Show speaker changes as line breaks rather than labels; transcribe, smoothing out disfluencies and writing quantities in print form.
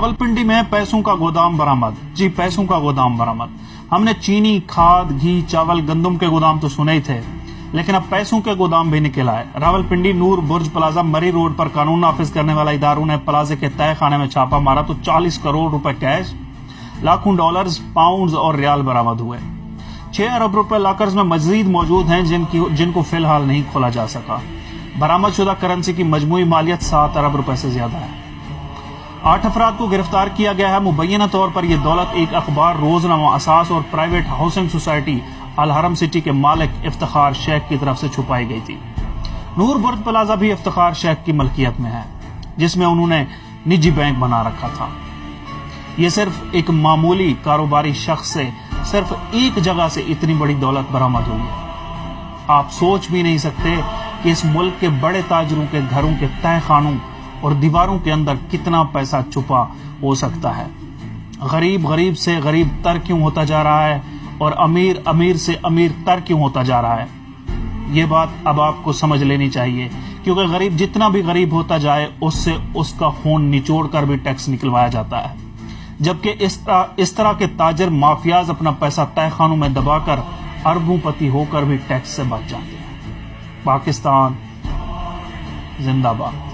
रावलपिंडी में पैसों का गोदाम बरामद। जी, पैसों का गोदाम बरामद। हमने चीनी, खाद, घी, चावल, गंदम के गोदाम तो सुने ही थे, लेकिन अब पैसों के गोदाम भी निकल आए। रावलपिंडी नूर बुर्ज प्लाजा मरी रोड पर कानून नाफिज करने वाला इदारों ने प्लाजे के तय खाने में छापा मारा तो 40 करोड़ रुपए कैश, लाखों डॉलर्स, पाउंड और रियाल बरामद हुए। 6 अरब रुपए लॉकर्स में मजीद मौजूद हैं जिनको फिलहाल नहीं खोला जा सका। बरामद शुदा करेंसी की मजमूई मालियत 7 अरब रुपए से ज्यादा है। 8 अफराद को गिरफ्तार किया गया है। मुबैना तौर पर यह दौलत एक अखबार, रोजनामा, असास और प्राइवेट हाउसिंग सोसाइटी अल हरम सिटी के मालिक इफ्तिखार शेख की तरफ से छुपाई गई थी। नूर बुर्ज प्लाजा भी इफ्तिखार शेख की मलकियत में है, जिसमें उन्होंने निजी बैंक बना रखा था। यह सिर्फ एक मामूली कारोबारी शख्स से सिर्फ एक जगह से इतनी बड़ी दौलत बरामद हुई है। आप सोच भी नहीं सकते कि इस मुल्क के बड़े ताजरों के घरों के तह खानों और दीवारों के अंदर कितना पैसा छुपा हो सकता है। गरीब गरीब से गरीब तर क्यों होता जा रहा है और अमीर अमीर से अमीर तर क्यों होता जा रहा है। ये बात अब आपको समझ लेनी चाहिए, क्योंकि गरीब जितना भी गरीब होता जाए उससे उसका खून निचोड़ कर भी टैक्स निकलवाया जाता है, जबकि इस तरह के ताजर माफियाज अपना पैसा तय खानों में दबाकर अरबोंपति होकर भी टैक्स से बच जाते हैं। पाकिस्तान जिंदाबाद।